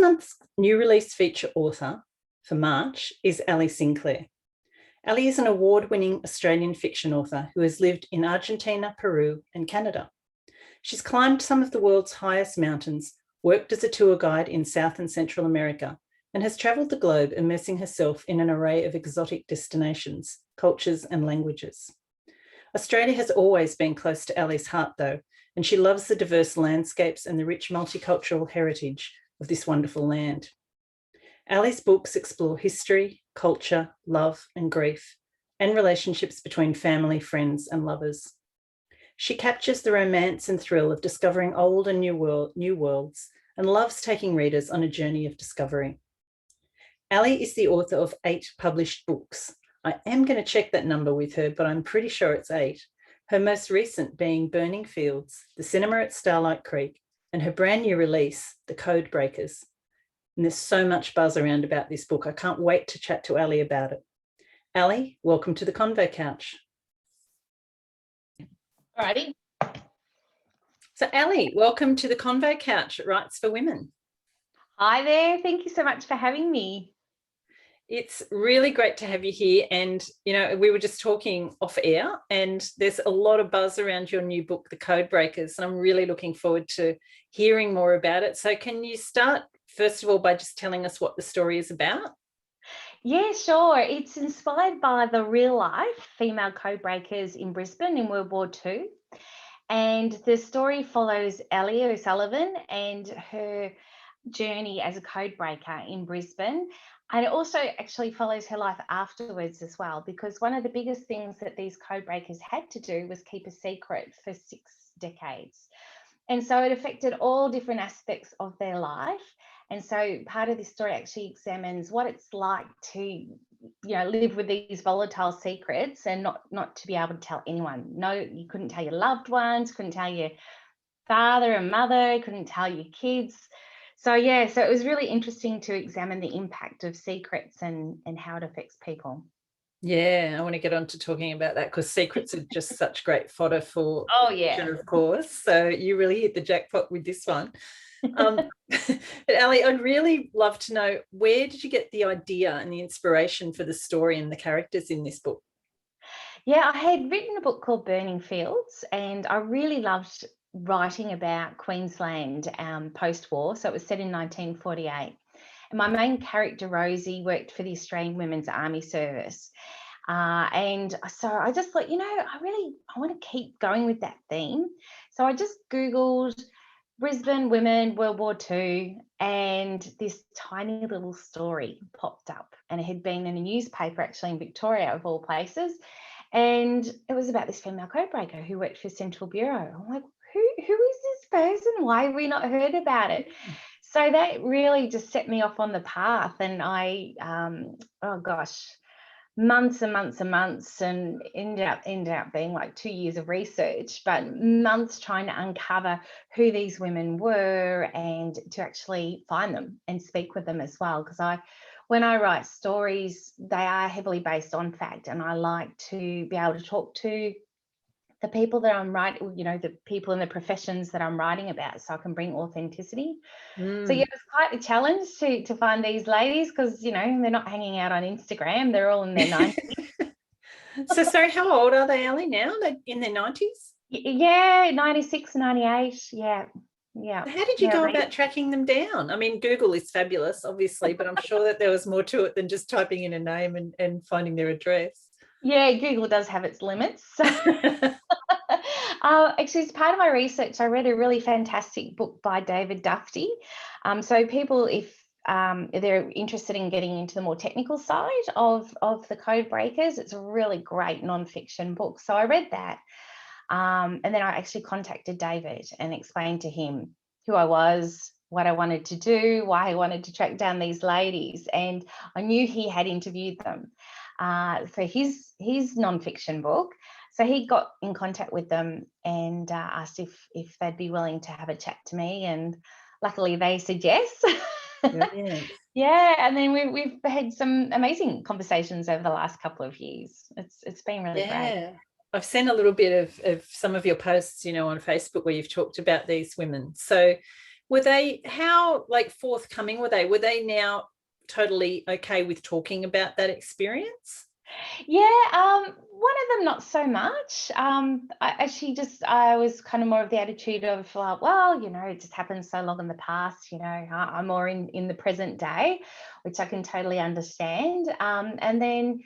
month's new release feature author for March is Alli Sinclair. Alli is an award-winning Australian fiction author who has lived in Argentina, Peru, and Canada. She's climbed some of the world's highest mountains, worked as a tour guide in South and Central America, and has travelled the globe immersing herself in an array of exotic destinations, cultures, and languages. Australia has always been close to Alli's heart, though, and she loves the diverse landscapes and the rich multicultural heritage of this wonderful land. Alli's books explore history, culture, love, and grief, and relationships between family, friends, and lovers. She captures the romance and thrill of discovering old and new worlds, and loves taking readers on a journey of discovery. Alli is the author of 8 published books. I am going to check that number with her, but I'm pretty sure it's 8. Her most recent being Burning Fields, The Cinema at Starlight Creek, and her brand new release, The Codebreakers. And there's so much buzz around about this book. I can't wait to chat to Alli about it. Alli, welcome to the Convo Couch. Alrighty. So Alli, welcome to the Convo Couch at Rights for Women. Hi there. Thank you so much for having me. It's really great to have you here. And, you know, we were just talking off air and there's a lot of buzz around your new book, The Codebreakers, and I'm really looking forward to hearing more about it. So can you start, first of all, by just telling us what the story is about? Yeah, sure. It's inspired by the real life female codebreakers in Brisbane in World War II. And the story follows Alli O'Sullivan and her journey as a codebreaker in Brisbane. And it also actually follows her life afterwards as well, because one of the biggest things that these codebreakers had to do was keep a secret for 6 decades. And so it affected all different aspects of their life. And so part of this story actually examines what it's like to, live with these volatile secrets and not to be able to tell anyone. No, you couldn't tell your loved ones, couldn't tell your father and mother, couldn't tell your kids. So it was really interesting to examine the impact of secrets and how it affects people. Yeah, I want to get on to talking about that because secrets are just such great fodder for fiction, of course. So you really hit the jackpot with this one. But Alli, I'd really love to know, where did you get the idea and the inspiration for the story and the characters in this book? Yeah, I had written a book called Burning Fields, and I really loved writing about Queensland post-war. So it was set in 1948. And my main character, Rosie, worked for the Australian Women's Army Service. And so I just thought, I want to keep going with that theme. So I just Googled Brisbane women, World War II, and this tiny little story popped up. And it had been in a newspaper actually in Victoria, of all places. And it was about this female codebreaker who worked for Central Bureau. I'm like, who is this person? Why have we not heard about it? So that really just set me off on the path. And I, months and months and months, and ended up being like 2 years of research, but months trying to uncover who these women were and to actually find them and speak with them as well. Because when I write stories, they are heavily based on fact, and I like to be able to talk to the people that I'm writing, the people in the professions that I'm writing about, so I can bring authenticity. So it was quite a challenge to find these ladies because, they're not hanging out on Instagram. They're all in their 90s. So how old are they, Alli, now? They're in their 90s? Yeah, 96, 98. Yeah. How did you go about tracking them down? I mean, Google is fabulous, obviously, but I'm sure that there was more to it than just typing in a name and finding their address. Yeah, Google does have its limits. Actually, as part of my research, I read a really fantastic book by David Dufty. So people, if they're interested in getting into the more technical side of the Codebreakers, it's a really great non-fiction book. So I read that. And then I actually contacted David and explained to him who I was, what I wanted to do, why I wanted to track down these ladies. And I knew he had interviewed them for his non-fiction book. So he got in contact with them and asked if they'd be willing to have a chat to me. And luckily they said yes. Yeah, and then we've had some amazing conversations over the last couple of years. It's been really great. I've seen a little bit of some of your posts, on Facebook where you've talked about these women. So Were they, how like forthcoming were they? Were they now totally okay with talking about that experience? Yeah, one of them not so much. I was kind of more of the attitude of well, it just happened so long in the past. I'm more in the present day, which I can totally understand. And then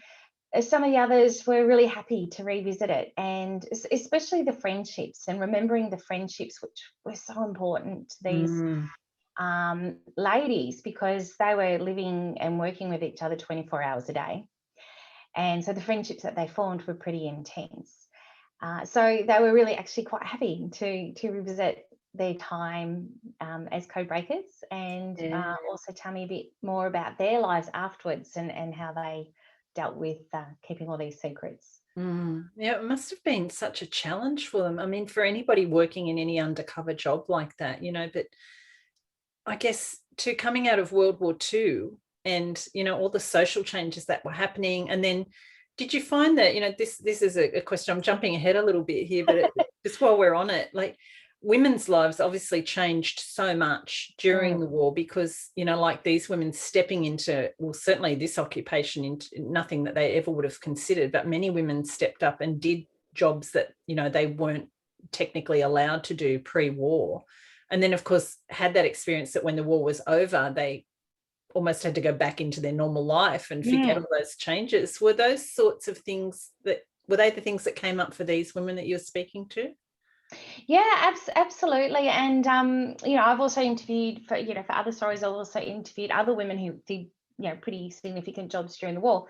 some of the others were really happy to revisit it, and especially the friendships and remembering the friendships, which were so important to these ladies, because they were living and working with each other 24 hours a day. And so the friendships that they formed were pretty intense. So they were really actually quite happy to revisit their time as Codebreakers, and also tell me a bit more about their lives afterwards, and how they dealt with keeping all these secrets. Yeah, it must have been such a challenge for them. I mean, for anybody working in any undercover job like that, but I guess to coming out of World War II and, all the social changes that were happening. And then did you find that, this is a question, I'm jumping ahead a little bit here, but just while we're on it, like women's lives obviously changed so much during the war because, like these women stepping into, well, certainly this occupation, into nothing that they ever would have considered, but many women stepped up and did jobs that, they weren't technically allowed to do pre-war. And then, of course, had that experience that when the war was over, they almost had to go back into their normal life and forget all those changes. Were those sorts of things were they the things that came up for these women that you're speaking to? Yeah, absolutely. And I've also interviewed for other stories. I've also interviewed other women who did pretty significant jobs during the war.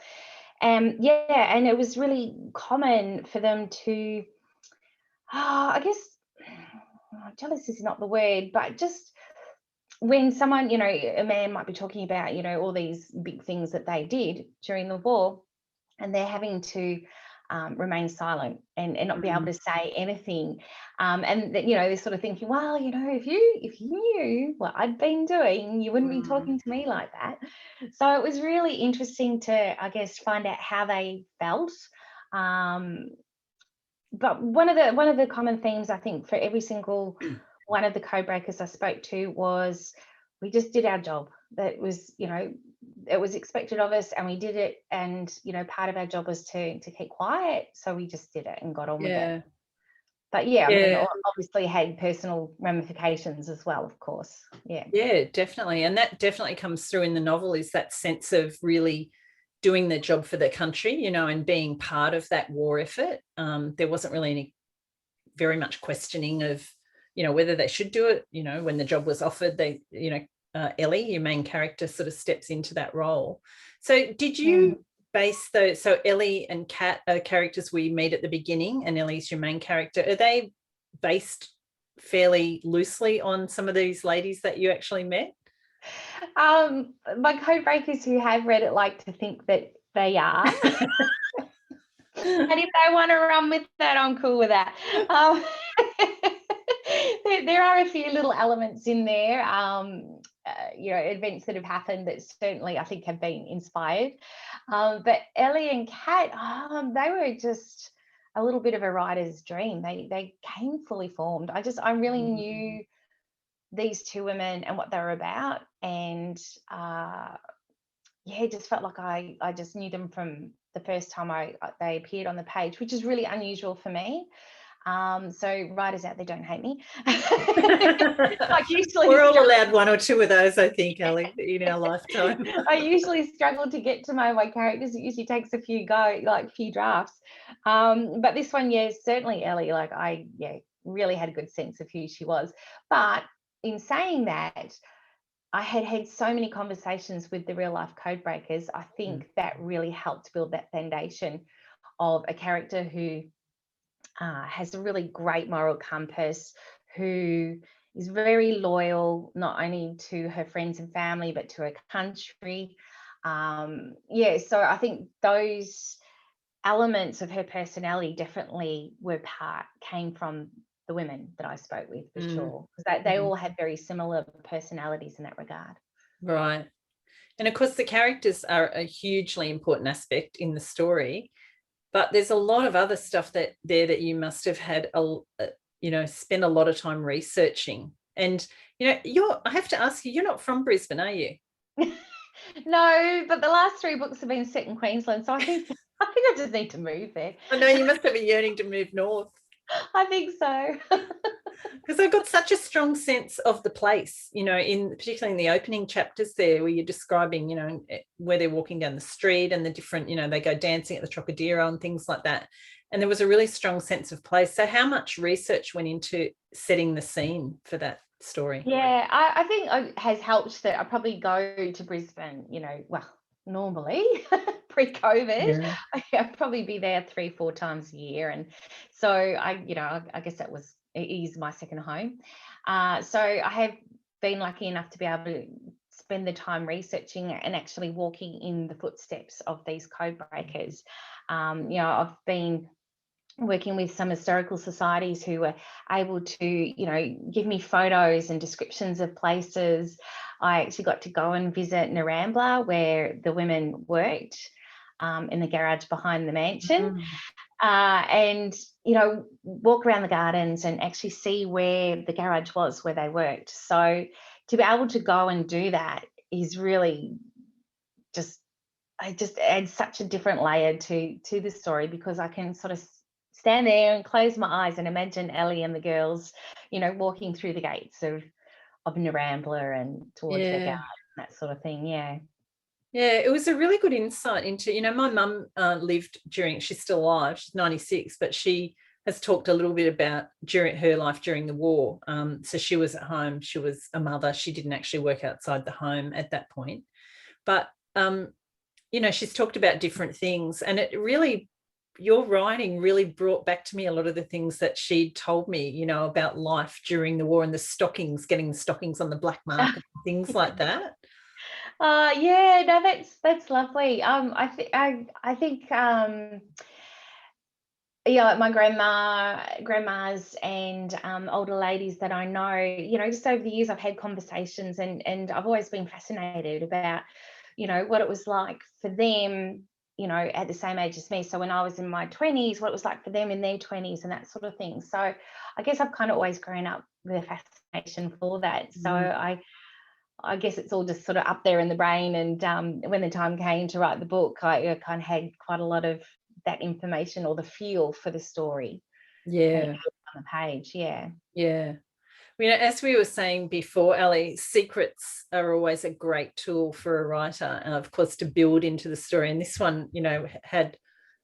And it was really common for them to, I guess, jealous is not the word, but just when someone, a man might be talking about, all these big things that they did during the war, and they're having to remain silent and not be able to say anything. And that, they're sort of thinking, well, if you knew what I'd been doing, you wouldn't be talking to me like that. So it was really interesting to, I guess, find out how they felt. But one of the common themes, I think, for every single one of the Codebreakers I spoke to was, we just did our job. That was, it was expected of us, and we did it. And part of our job was to keep quiet, so we just did it and got on with it. But I mean, obviously had personal ramifications as well, of course. Yeah, definitely. And that definitely comes through in the novel, is that sense of really doing their job for their country, and being part of that war effort. There wasn't really any very much questioning of, whether they should do it. When the job was offered, they, Ellie, your main character, sort of steps into that role. So did you base those, so Ellie and Kat are characters we meet at the beginning, and Ellie's your main character. Are they based fairly loosely on some of these ladies that you actually met? My Codebreakers who have read it like to think that they are. And if they want to run with that, I'm cool with that. There are a few little elements in there, events that have happened that certainly I think have been inspired. But Ellie and Kat, they were just a little bit of a writer's dream. They came fully formed. I really knew these two women and what they were about, and it just felt like I just knew them from the first time they appeared on the page, which is really unusual for me. So writers out there, don't hate me. We're all allowed one or two of those, I think, Ellie, in our lifetime. I usually struggle to get to know my characters. It usually takes a few drafts. But this one, certainly Ellie, I really had a good sense of who she was. But in saying that, I had had so many conversations with the real life Codebreakers. I think that really helped build that foundation of a character who has a really great moral compass, who is very loyal, not only to her friends and family, but to her country. So I think those elements of her personality definitely came from the women that I spoke with, for sure, because they all had very similar personalities in that regard. Right. And of course, the characters are a hugely important aspect in the story, but there's a lot of other stuff that you must have had, spend a lot of time researching And, I have to ask you, you're not from Brisbane, are you? No, but the last 3 books have been set in Queensland, so I think I just need to move there. I know you must have a yearning to move north. I think so. Because I've got such a strong sense of the place, particularly in the opening chapters there where you're describing, where they're walking down the street and the different, they go dancing at the Trocadero and things like that. And there was a really strong sense of place. So how much research went into setting the scene for that story? Yeah, I think it has helped that I probably go to Brisbane, normally pre-COVID, I'd probably be there 3-4 times a year. And so I guess it is my second home. So I have been lucky enough to be able to spend the time researching and actually walking in the footsteps of these code breakers. I've been working with some historical societies who were able to, give me photos and descriptions of places. I actually got to go and visit Narambla, where the women worked, in the garage behind the mansion, and, walk around the gardens and actually see where the garage was, where they worked. So to be able to go and do that is really it just adds such a different layer to the story, because I can sort of stand there and close my eyes and imagine Ellie and the girls, walking through the gates of Narambla and towards their garden, that sort of thing. Yeah. Yeah, it was a really good insight into, my mum lived she's still alive, she's 96, but she has talked a little bit about during her life during the war. So she was at home, she was a mother, she didn't actually work outside the home at that point. But, she's talked about different things, and your writing really brought back to me a lot of the things that she told me, about life during the war and getting the stockings on the black market, things like that. Yeah, no, that's lovely. I think my grandmas and older ladies that I know, just over the years I've had conversations, and I've always been fascinated about, what it was like for them, at the same age as me. So when I was in my 20s, what it was like for them in their 20s and that sort of thing. So I guess I've kind of always grown up with a fascination for that. So I guess it's all just sort of up there in the brain. And when the time came to write the book, I kind of had quite a lot of that information, or the feel for the story. Yeah. On the page. Yeah. Yeah. As we were saying before, Alli, secrets are always a great tool for a writer, of course, to build into the story. And this one, had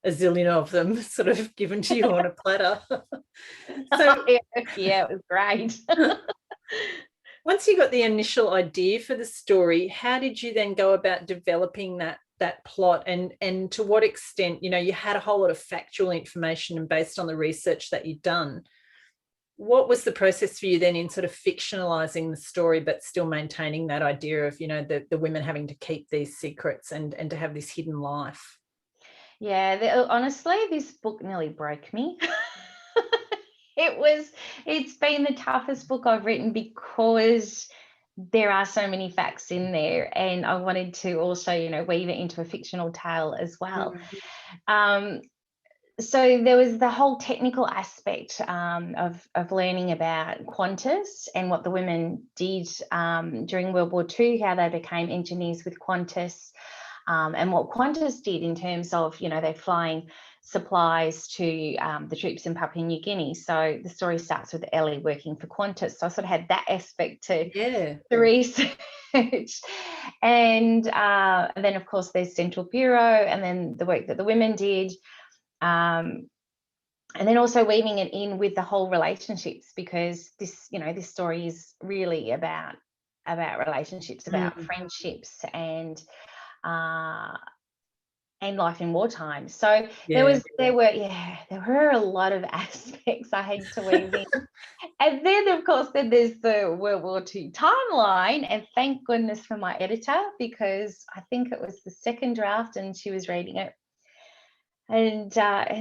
a zillion of them sort of given to you on a platter. So yeah, it was great. Once you got the initial idea for the story, how did you then go about developing that plot, and to what extent, you had a whole lot of factual information, and based on the research that you'd done, what was the process for you then in sort of fictionalizing the story but still maintaining that idea of, the women having to keep these secrets and to have this hidden life? Yeah, honestly, this book nearly broke me. It's been the toughest book I've written, because there are so many facts in there, and I wanted to also, weave it into a fictional tale as well. So there was the whole technical aspect of learning about Qantas and what the women did during World War II, how they became engineers with Qantas, and what Qantas did in terms of, they're flying supplies to the troops in Papua New Guinea. So the story starts with Ellie working for Qantas. So I sort of had that aspect to the research. And then, of course, there's Central Bureau, and then the work that the women did. And then also weaving it in with the whole relationships, because this story is really about relationships, about friendships, and life in wartime. So there were a lot of aspects I had to weave in. And then, of course, there's the World War II timeline, and thank goodness for my editor, because I think it was the second draft and she was reading it. And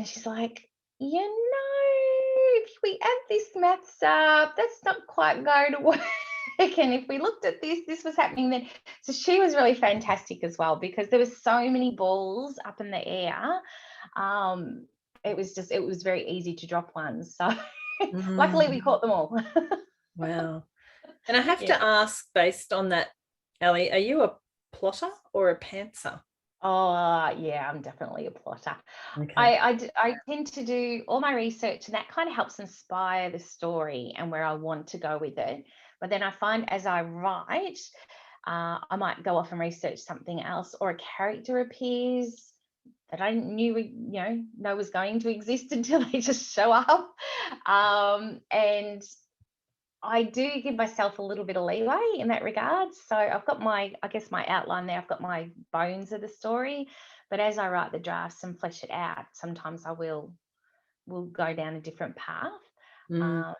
she's like, if we add this maths up, that's not quite going to work. And if we looked at this was happening then. So she was really fantastic as well, because there were so many balls up in the air. It was very easy to drop one. So luckily we caught them all. Wow. And I have to ask, based on that, Alli, are you a plotter or a pantser? Oh, yeah, I'm definitely a plotter. Okay. I tend to do all my research, and that kind of helps inspire the story and where I want to go with it. But then I find as I write, I might go off and research something else, or a character appears that I didn't know was going to exist until they just show up. And I do give myself a little bit of leeway in that regard. So I've got my outline there. I've got my bones of the story, but as I write the drafts and flesh it out, sometimes I will go down a different path. Mm.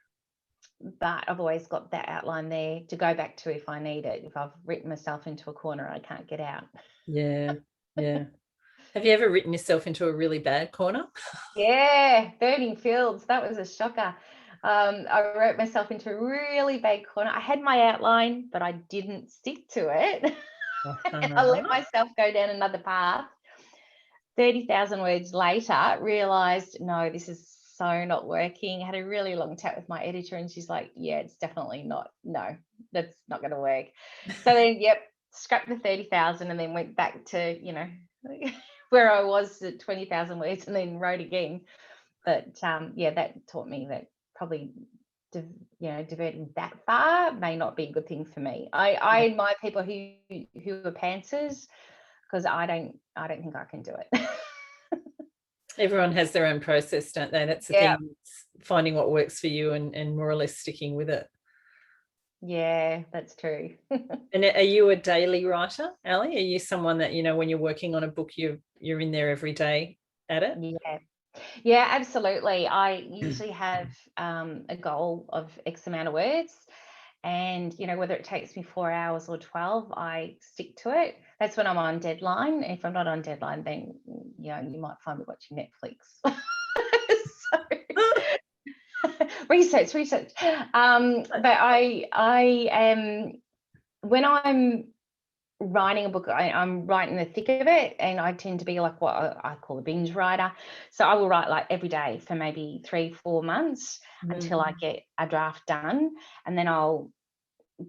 But I've always got that outline there to go back to if I need it. If I've written myself into a corner, I can't get out. Yeah, yeah. Have you ever written yourself into a really bad corner? Yeah, Burning Fields. That was a shocker. I wrote myself into a really bad corner. I had my outline, but I didn't stick to it. And I let myself go down another path. 30,000 words later, realized, no, this is so not working. I had a really long chat with my editor, and she's like, yeah, it's definitely not. No, that's not going to work. So then, scrapped the 30,000 and then went back to, where I was at 20,000 words and then wrote again. But that taught me that probably diverting that far may not be a good thing for me. I admire people who are pantsers, because I don't think I can do it. Everyone has their own process, don't they? That's the thing, finding what works for you and more or less sticking with it. Yeah, that's true. And are you a daily writer, Alli? Are you someone that, when you're working on a book, you're in there every day at it? Yeah, absolutely. I usually have a goal of X amount of words, and whether it takes me 4 hours or 12, I stick to it. That's when I'm on deadline. If I'm not on deadline, then you might find me watching Netflix. Research. But I am, when I'm writing a book, I'm right in the thick of it, and I tend to be like what I call a binge writer. So I will write like every day for maybe 3-4 months until I get a draft done, and then I'll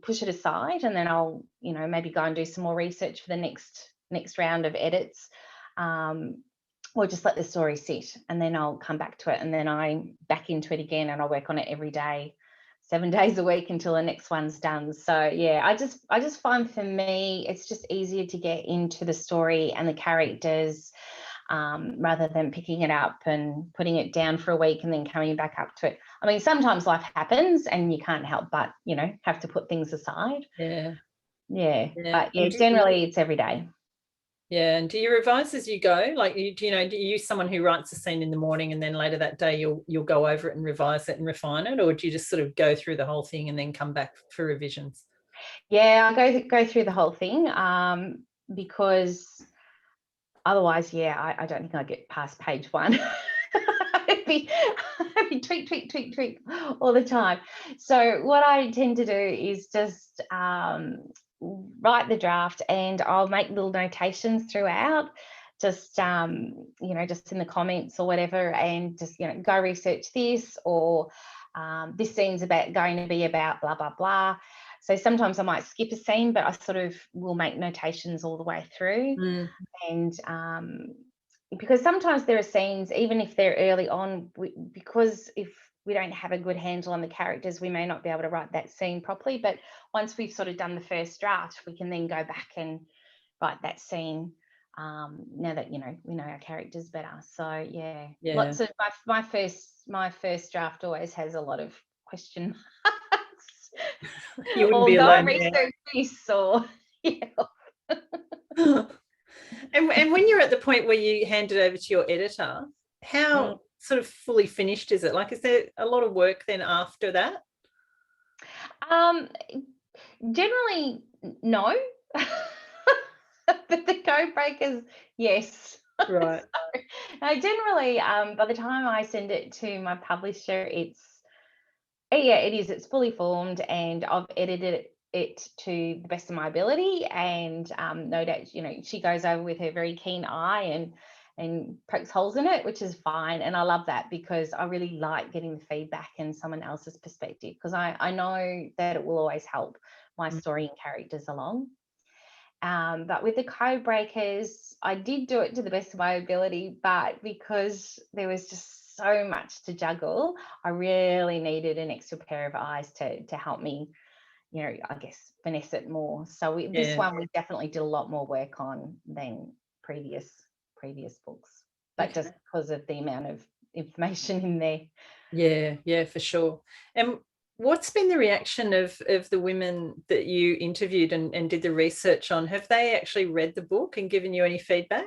push it aside, and then I'll maybe go and do some more research for the next round of edits, or just let the story sit, and then I'll come back to it, and then I'm back into it again, and I'll work on it every day, 7 days a week, until the next one's done. So yeah, I just find, for me, it's just easier to get into the story and the characters, rather than picking it up and putting it down for a week and then coming back up to it. I mean, sometimes life happens and you can't help but have to put things aside. Yeah. But generally it's every day. Yeah. And do you revise as you go? Like, do you someone who writes a scene in the morning and then later that day you'll go over it and revise it and refine it, or do you just sort of go through the whole thing and then come back for revisions? Yeah, I go through the whole thing, because otherwise, I don't think I'd get past page 1. I'd be tweak all the time. So what I tend to do is just write the draft, and I'll make little notations throughout, just just in the comments or whatever, and just go research this, or this scene's going to be about blah blah blah. So sometimes I might skip a scene, but I sort of will make notations all the way through. And because sometimes there are scenes, even if they're early on, because if we don't have a good handle on the characters, we may not be able to write that scene properly. But once we've sort of done the first draft, we can then go back and write that scene, now that we know our characters better. So yeah. Lots of my first draft always has a lot of question marks. You wouldn't be alone. Research this, or And when you're at the point where you hand it over to your editor, how sort of fully finished is it? Like, is there a lot of work then after that? Generally, no. But the Codebreakers, yes. Right. So, generally, by the time I send it to my publisher, it's fully formed, and I've edited it to the best of my ability, and no doubt she goes over with her very keen eye and pokes holes in it, which is fine. And I love that because I really like getting the feedback and someone else's perspective, because I know that it will always help my story and characters along. But with the Codebreakers, I did do it to the best of my ability, but because there was just so much to juggle, I really needed an extra pair of eyes to help me, you know, I guess finesse it more. So this one we definitely did a lot more work on than previous books, but just because of the amount of information in there. Yeah, for sure. And what's been the reaction of the women that you interviewed and did the research on? Have they actually read the book and given you any feedback?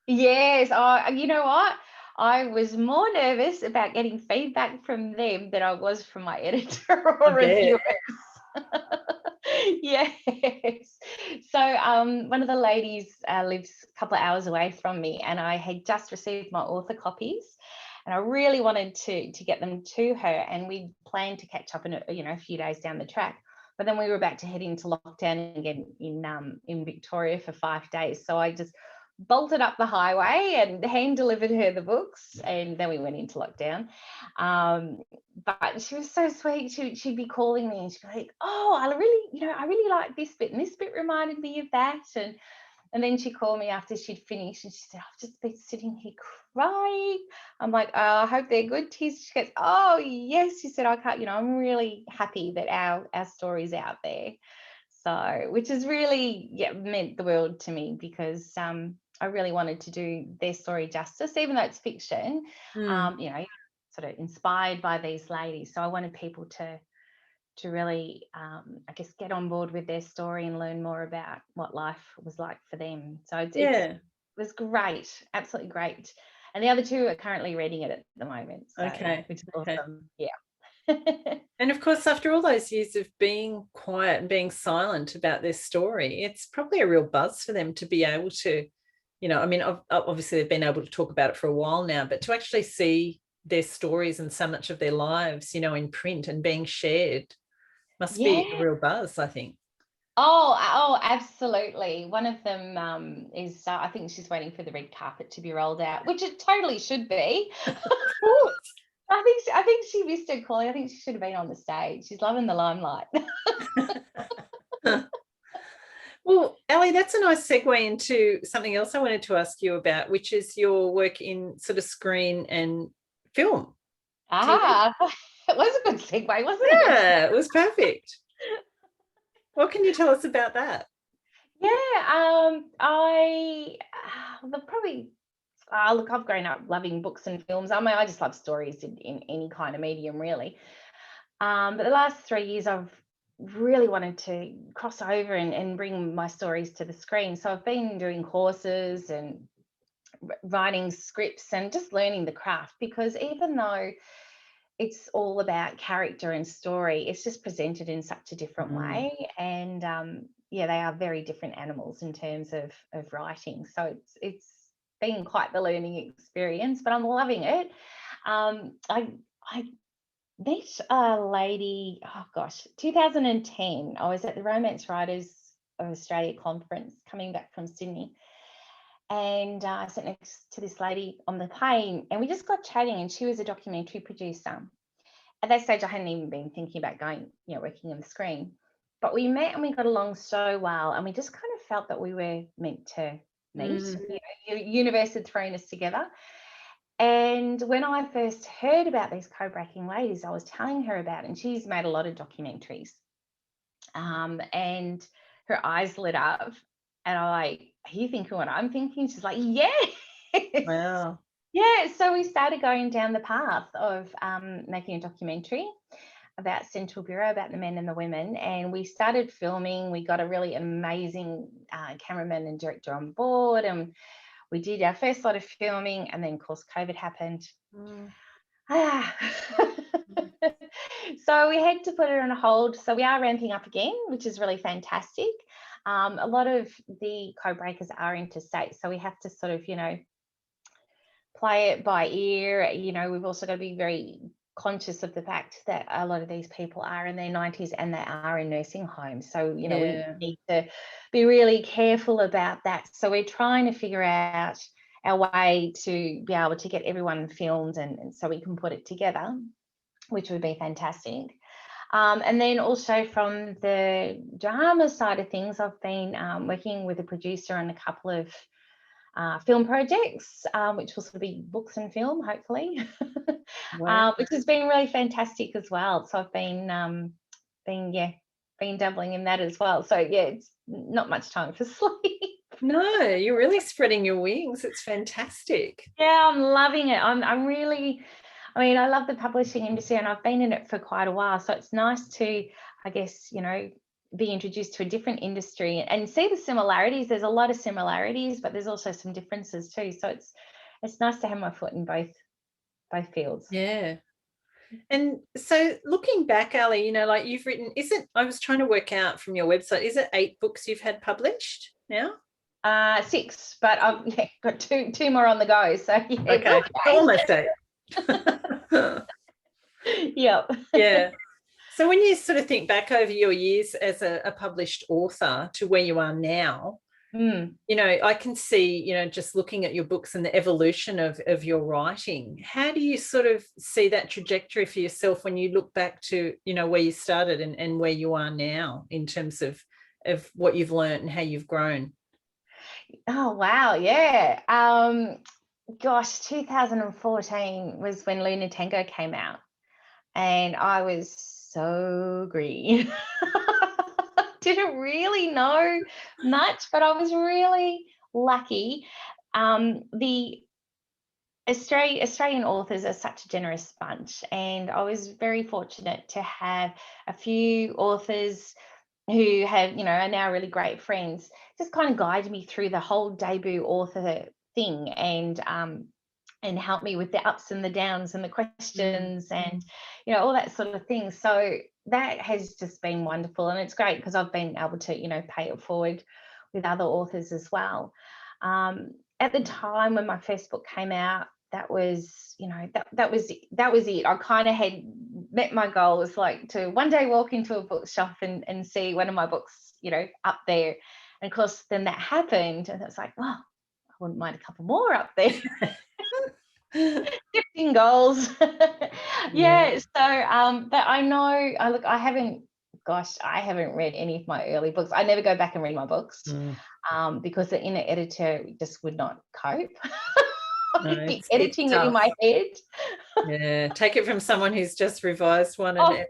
Yes. You know what? I was more nervous about getting feedback from them than I was from my editor or reviewers. Yes. So one of the ladies lives a couple of hours away from me, and I had just received my author copies, and I really wanted to get them to her, and we planned to catch up in a few days down the track. But then we were about to head into lockdown again in Victoria for 5 days, so I just bolted up the highway and hand delivered her the books, and then we went into lockdown. But she was so sweet. She'd be calling me and she'd be like, "Oh, I really like this bit, and this bit reminded me of that." And then she called me after she'd finished and she said, "I've just been sitting here crying." I'm like, "Oh, I hope they're good tears." She goes, "Oh yes." She said, "I can't, I'm really happy that our story's out there." So, which is really, meant the world to me, because I really wanted to do their story justice, even though it's fiction, sort of inspired by these ladies. So I wanted people to really, I guess, get on board with their story and learn more about what life was like for them. So it was great, absolutely great. And the other two are currently reading it at the moment. So, which is awesome. Yeah. And of course, after all those years of being quiet and being silent about their story, it's probably a real buzz for them to be able to, I mean, obviously they've been able to talk about it for a while now, but to actually see their stories and so much of their lives, in print and being shared must be a real buzz, I think. Oh, absolutely. One of them is, I think she's waiting for the red carpet to be rolled out, which it totally should be. Of course. I think she missed her calling. I think she should have been on the stage. She's loving the limelight. Well, Alli, that's a nice segue into something else I wanted to ask you about, which is your work in sort of screen and film. It was a good segue, wasn't it? Yeah, it was perfect. What can you tell us about that? Yeah, look, I've grown up loving books and films. I mean, I just love stories in any kind of medium, really. But the last 3 years, I've really wanted to cross over and bring my stories to the screen. So I've been doing courses and writing scripts and just learning the craft, because even though it's all about character and story, it's just presented in such a different way. And they are very different animals in terms of writing. So it's been quite the learning experience, but I'm loving it. I met a lady, 2010. I was at the Romance Writers of Australia conference coming back from Sydney. And I sat next to this lady on the plane, and we just got chatting, and she was a documentary producer. At that stage, I hadn't even been thinking about going, working on the screen. But we met and we got along so well, and we just kind of felt that we were meant to meet. The universe had thrown us together. And when I first heard about these code-breaking ladies, I was telling her about it, and she's made a lot of documentaries. And her eyes lit up, and I'm like, "Are you thinking what I'm thinking?" She's like, "Yes." Wow. Yeah, so we started going down the path of making a documentary about Central Bureau, about the men and the women, and we started filming. We got a really amazing cameraman and director on board, and we did our first lot of filming, and then, of course, COVID happened. So we had to put it on hold. So we are ramping up again, which is really fantastic. A lot of the Codebreakers are interstate, so we have to sort of, play it by ear. We've also got to be very conscious of the fact that a lot of these people are in their 90s and they are in nursing homes. So, we need to be really careful about that. So we're trying to figure out our way to be able to get everyone filmed and so we can put it together, which would be fantastic. And then also from the drama side of things, I've been working with a producer on a couple of film projects, which will sort of be books and film, hopefully, Wow. which has been really fantastic as well. So I've been dabbling in that as well. So yeah, it's not much time for sleep. No, you're really spreading your wings. It's fantastic. Yeah, I'm loving it. I'm really, I mean, I love the publishing industry and I've been in it for quite a while. So it's nice to, I guess, you know, be introduced to a different industry and see the similarities. There's a lot of similarities, but there's also some differences too. So it's nice to have my foot in both fields. Yeah. And so looking back, Alli, you know, like you've written, I was trying to work out from your website, is it 8 books you've had published now? 6, but I've got two more on the go. So yeah, okay, almost 8. Yep. Yeah. So when you sort of think back over your years as a published author to where you are now, you know, I can see, you know, just looking at your books and the evolution of your writing. How do you sort of see that trajectory for yourself when you look back to, you know, where you started and where you are now in terms of what you've learned and how you've grown? Oh, wow. Yeah. Gosh, 2014 was when Luna Tango came out. And I was so green. Didn't really know much, but I was really lucky. The Australian authors are such a generous bunch, and I was very fortunate to have a few authors who have, you know, are now really great friends, just kind of guide me through the whole debut author thing and help me with the ups and the downs and the questions and, you know, all that sort of thing. So that has just been wonderful. And it's great because I've been able to, you know, pay it forward with other authors as well. At the time when my first book came out, that was, you know, that was it. I kind of had met my goal, was like to one day walk into a bookshop and see one of my books, you know, up there. And of course, then that happened, and it's like, well, I wouldn't mind a couple more up there. Shifting goals. Yeah. So, but I know, I haven't read any of my early books. I never go back and read my books because the inner editor just would not cope. No, it's editing it in my head. Yeah, take it from someone who's just revised one and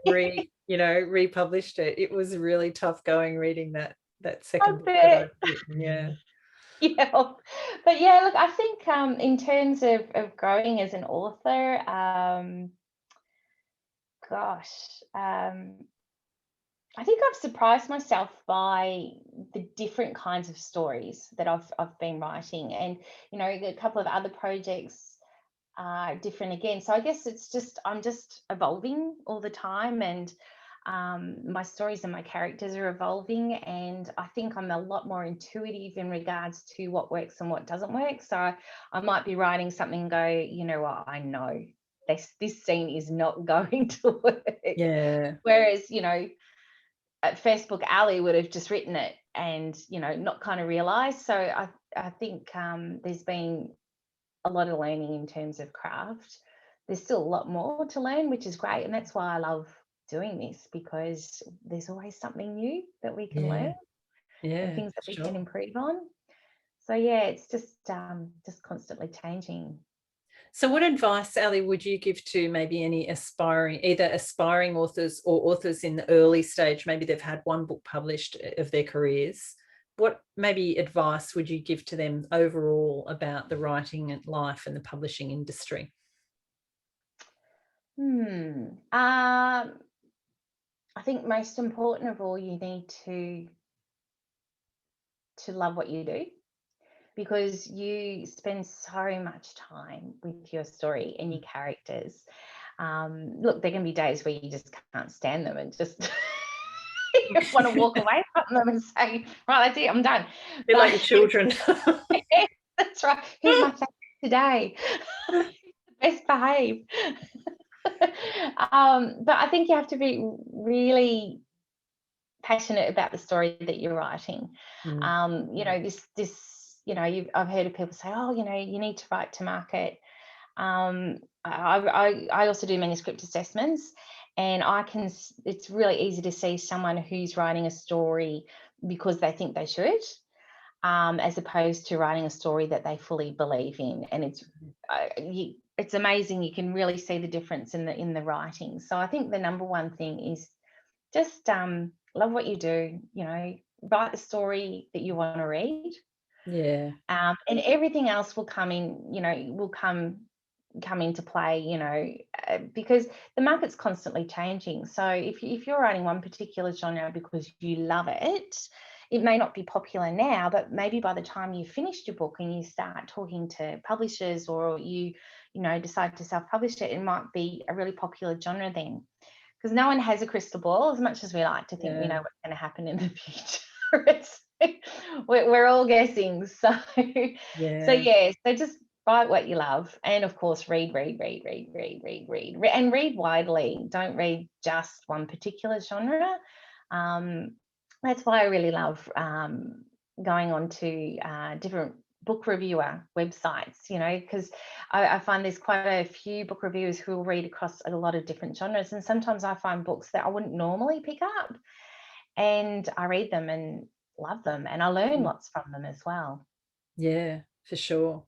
republished it. It was really tough going reading that second book that I've written. Yeah. Yeah, but yeah, look, I think in terms of growing as an author, I think I've surprised myself by the different kinds of stories that I've been writing, and you know, a couple of other projects are different again. So I guess it's just I'm just evolving all the time, and my stories and my characters are evolving, and I think I'm a lot more intuitive in regards to what works and what doesn't work. So I might be writing something and go, you know what, I know this scene is not going to work. Yeah. Whereas, you know, at first book, Alli would have just written it and, you know, not kind of realised. So I think there's been a lot of learning in terms of craft. There's still a lot more to learn, which is great, and that's why I love doing this, because there's always something new that we can learn and things that we can improve on. So yeah, it's just constantly changing. So what advice, Alli, would you give to maybe any aspiring authors or authors in the early stage? Maybe they've had one book published of their careers. What maybe advice would you give to them overall about the writing and life and the publishing industry? I think most important of all, you need to love what you do, because you spend so much time with your story and your characters. Look, there can be days where you just can't stand them and just you want to walk away from them and say, right, that's it, I'm done. They're like your children. That's right. Here's my favorite today. Best behave. But I think you have to be really passionate about the story that you're writing. You know, this I've heard of people say, oh, you need to write to market. I also do manuscript assessments, and it's really easy to see someone who's writing a story because they think they should, as opposed to writing a story that they fully believe in. And it's amazing. You can really see the difference in the writing. So I think the number one thing is just love what you do. Write the story that you want to read. Yeah. And everything else will come into play, because the market's constantly changing. So if you're writing one particular genre because you love it, it may not be popular now, but maybe by the time you've finished your book and you start talking to publishers, or you decide to self-publish it, it might be a really popular genre then. Because no one has a crystal ball, as much as we like to think we know what's going to happen in the future. We're all guessing. So just write what you love, and of course read, and read widely. Don't read just one particular genre. That's why I really love going on to different book reviewer websites, because I find there's quite a few book reviewers who will read across a lot of different genres, and sometimes I find books that I wouldn't normally pick up, and I read them and love them, and I learn lots from them as well. Yeah, for sure.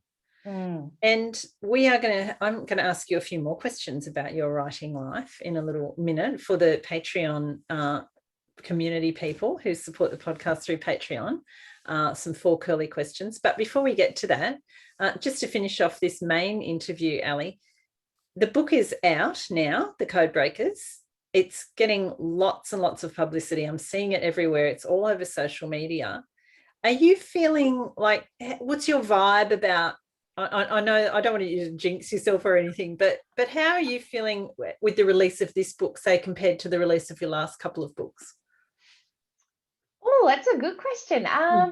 Mm. And I'm going to ask you a few more questions about your writing life in a little minute for the Patreon community people who support the podcast through Patreon. Some 4 curly questions. But before we get to that, just to finish off this main interview, Alli, the book is out now, The Codebreakers. It's getting lots and lots of publicity. I'm seeing it everywhere. It's all over social media. Are you feeling like, what's your vibe about, I know I don't want you to jinx yourself or anything, but how are you feeling with the release of this book, say, compared to the release of your last couple of books? Oh, that's a good question. I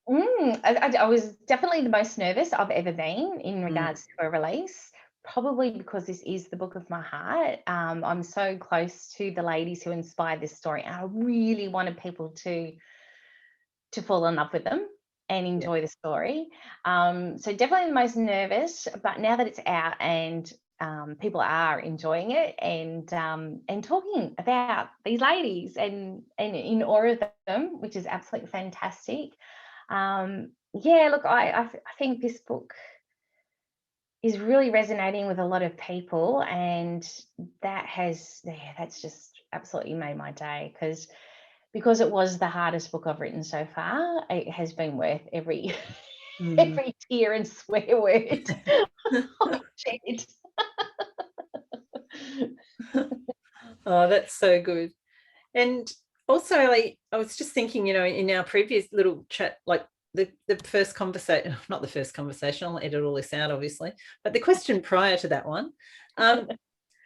was definitely the most nervous I've ever been in regards to a release, probably because this is the book of my heart. I'm so close to the ladies who inspired this story, and I really wanted people to fall in love with them and enjoy the story. So definitely the most nervous, but now that it's out and people are enjoying it and talking about these ladies and in awe of them, which is absolutely fantastic. Look, I think this book is really resonating with a lot of people, and that's just absolutely made my day, because it was the hardest book I've written so far. It has been worth every tear and swear word I've shared. Oh, that's so good. And also, Alli, I was just thinking, in our previous little chat, like the first conversation, not the first conversation, I'll edit all this out, obviously, but the question prior to that one,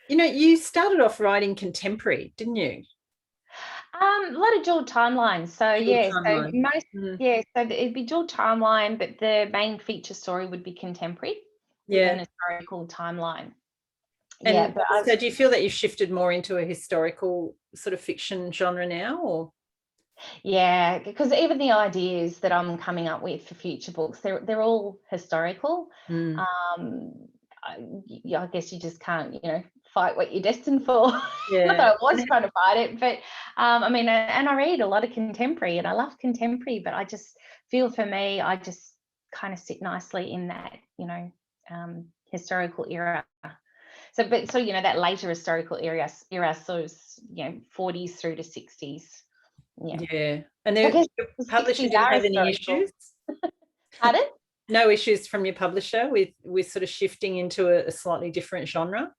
you started off writing contemporary, didn't you? A lot of dual timelines. So it'd be dual timeline, but the main feature story would be contemporary with an historical timeline. And so do you feel that you've shifted more into a historical sort of fiction genre now, or? Yeah, because even the ideas that I'm coming up with for future books, they're all historical. I guess you just can't, fight what you're destined for. Yeah. Not that I was trying to fight it, but and I read a lot of contemporary, and I love contemporary, but I just feel, for me, I just kind of sit nicely in that, historical era. So that later historical era, so 40s through to 60s. Yeah. And your publisher didn't have any issues? Pardon? No issues from your publisher with sort of shifting into a slightly different genre?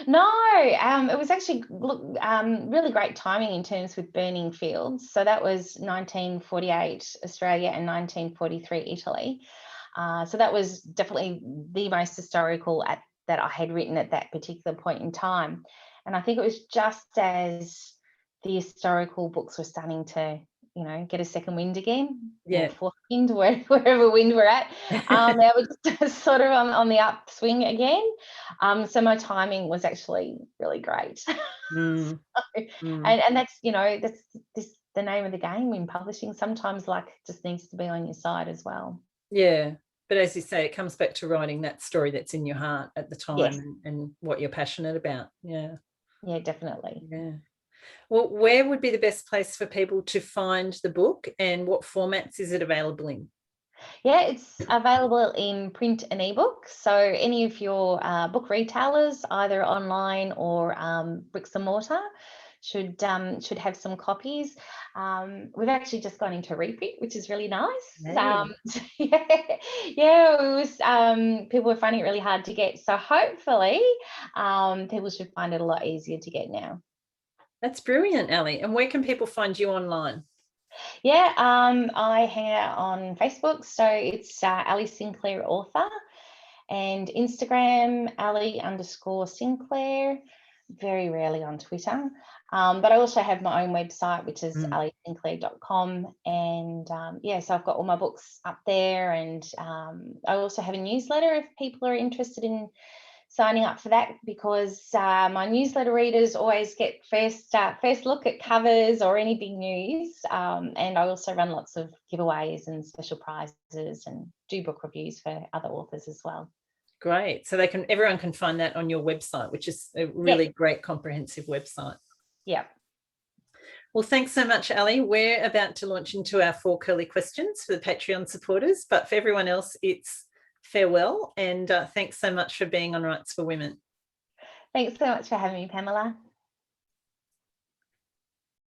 No, it was actually really great timing in terms with Burning Fields. So that was 1948 Australia and 1943 Italy. So that was definitely the most historical that I had written at that particular point in time. And I think it was just as the historical books were starting to, get a second wind again, fourth wind, wherever wind we're at. They were just sort of on the upswing again. So my timing was actually really great. And that's, that's the name of the game in publishing. Sometimes luck just needs to be on your side as well. Yeah. But as you say, it comes back to writing that story that's in your heart at the Yes, time and what you're passionate about. Yeah. yeah, definitely. Yeah. Well, where would be the best place for people to find the book, and what formats is it available in? Yeah, it's available in print and ebook. So any of your book retailers, either online or bricks and mortar, should have some copies. We've actually just gone into reprint, which is really nice. Hey, Yeah, yeah, it was. People were finding it really hard to get, so hopefully, people should find it a lot easier to get now. that's brilliant, Ali. And where can people find you online? Yeah, I hang out on Facebook, so it's Alli Sinclair author, and Instagram, Alli_Sinclair, very rarely on Twitter. But I also have my own website, which is allisinclair.com. And yeah, so I've got all my books up there. And I also have a newsletter if people are interested in signing up for that, because my newsletter readers always get first look at covers or any big news. And I also run lots of giveaways and special prizes and do book reviews for other authors as well. Great. So everyone can find that on your website, which is a Yeah, really great comprehensive website. yeah. Well, thanks so much, Ali. We're about to launch into our 4 curly questions for the Patreon supporters, but for everyone else, it's farewell. And thanks so much for being on Rights for Women. Thanks so much for having me, Pamela.